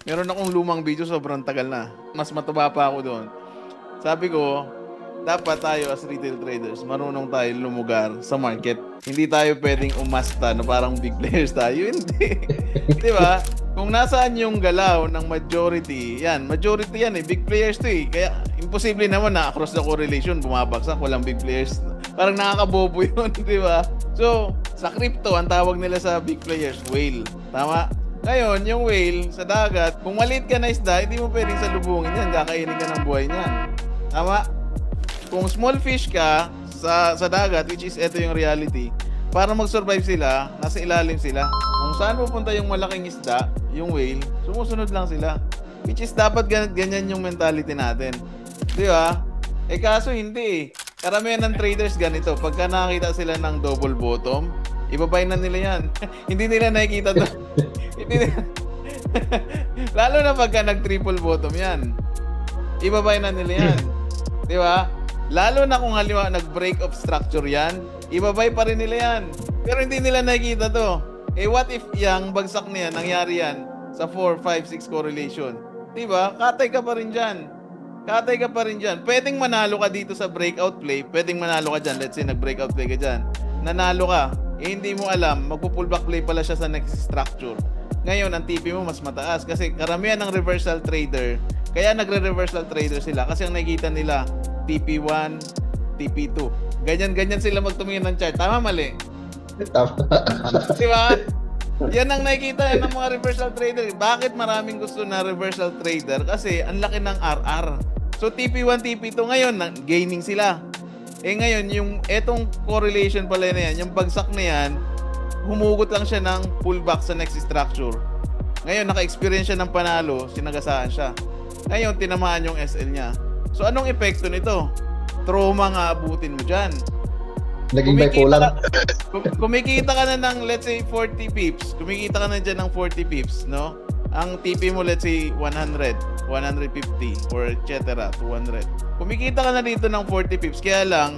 Meron akong lumang video, sobrang tagal na. Mas mataba pa ako doon. Sabi ko, dapat tayo as retail traders, marunong tayo lumugar sa market. Hindi tayo pwedeng umasta na parang big players tayo. Hindi. Di ba? Kung nasaan yung galaw ng majority yan eh, big players to eh. Kaya imposible naman na across the correlation bumabagsak, walang big players. Parang nakakabobo yun, di ba? So, sa crypto, ang tawag nila sa big players, whale. Tama? Ngayon, yung whale sa dagat, kung maliit ka na isda, hindi mo pwedeng salubungin yan, kakainin ka ng buhay niyan. Tama? Kung small fish ka sa dagat, which is ito yung reality, para mag-survive sila, nasa ilalim sila. Kung saan pupunta yung malaking isda, yung whale, sumusunod lang sila. Which is dapat ganyan yung mentality natin. Di ba? Eh kaso hindi eh. Karamihan ng traders ganito. Pagka nakakita sila ng double bottom, ibabay na nila yan. Hindi nila nakikita to. Lalo na pagka nag-triple bottom yan. Ibabay na nila yan. Di ba? Lalo na kung halimbawa nag-break of structure yan, ibabay pa rin nila yan. Pero hindi nila nakikita to. Eh what if yung bagsak niya, nangyari yan sa 4, 5, 6 correlation? Diba? Katay ka pa rin dyan. Katay ka pa rin dyan. Pwedeng manalo ka dito sa breakout play. Pwedeng manalo ka dyan. Let's say nag-breakout play ka dyan. Nanalo ka. Eh hindi mo alam, magpo-pullback play pala siya sa next structure. Ngayon, ang TP mo mas mataas. Kasi karamihan ng reversal trader, kaya nagre-reversal trader sila. Kasi ang nakikita nila, TP1, TP2. Ganyan-ganyan sila magtumingin ng chart. Tama, mali? Tama. Diba? Yan ang nakikita ng mga reversal trader. Bakit maraming gusto na reversal trader? Kasi ang laki ng RR. So TP1, TP2 ngayon, gaining sila. Eh ngayon, yung etong correlation pala na yan, yung bagsak na yan, humugot lang siya ng pullback sa next structure. Ngayon, naka-experience siya ng panalo, sinagasaan siya. Ngayon, tinamaan yung SL niya. So anong epekto nito? Trauma nga abutin mo dyan. Naging bipolar. Kumikita ka na ng, let's say, 40 pips. Kumikita ka na dyan ng 40 pips, no? Ang TP mo, let's say, 100, 150, or etc. 200. Kumikita ka na dito ng 40 pips. Kaya lang,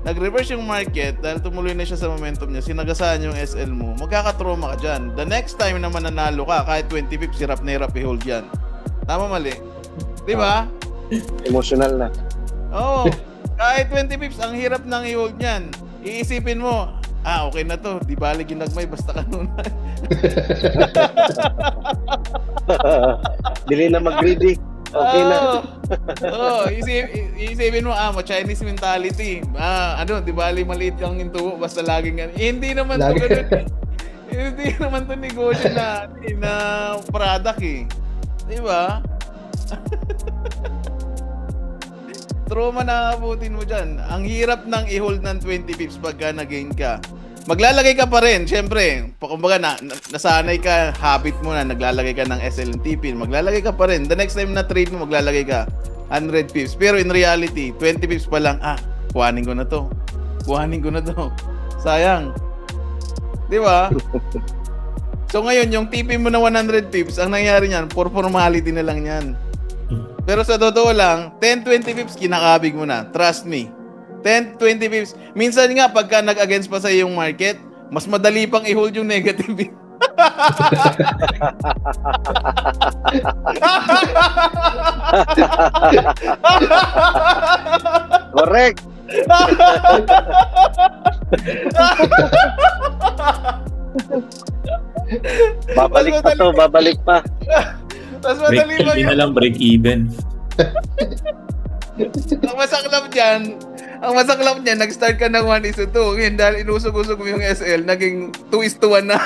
nag-reverse yung market dahil tumuloy na siya sa momentum niya. Sinagasaan yung SL mo. Magkakatrauma ka dyan. The next time na mananalo ka, kahit 20 pips, hirap na hirap i-hold yan. Tama, mali? Diba? Emotional na. Oo. Kahit 20 pips, ang hirap nang i-hold niyan. Iisipin mo, okay na to. Di bali ginagmay, basta kanunan. Dili na mag-greedy. Okay na. Iisipin mo, Chinese mentality. Di bali maliit yung intubo, basta laging ganun. Hindi naman to ganun. Hindi naman to negosyo na product eh. Di ba? Trauma na abutin mo dyan. Ang hirap nang i-hold ng 20 pips pagka nag-gain ka. Maglalagay ka pa rin, syempre. Kumbaga nasanay ka, habit mo na, naglalagay ka ng SL and TP. Maglalagay ka pa rin. The next time na trade mo, maglalagay ka 100 pips. Pero in reality, 20 pips pa lang, kuhanin ko na to. Sayang. Di ba? So ngayon, yung TP mo na 100 pips, ang nangyari niyan, for formality na lang yan. Pero sa totoo lang, 10-20 pips, kinakabig mo na. Trust me. 10-20 pips. Minsan nga, pagka nag-against pa sa iyong market, mas madali pang i-hold yung negative. Correct. Babalik pa. Tapos madali pa yun. Na lang break even. Ang masaklap dyan, nag-start ka ng 1:2. Ngayon, dahil inusog-usog mo yung SL, naging 2:1 na.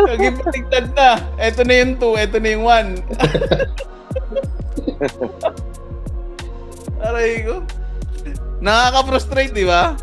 Naging patigtad na. Ito na yung 2, ito na yung 1. Aray ko. Nakaka-frustrate, di ba?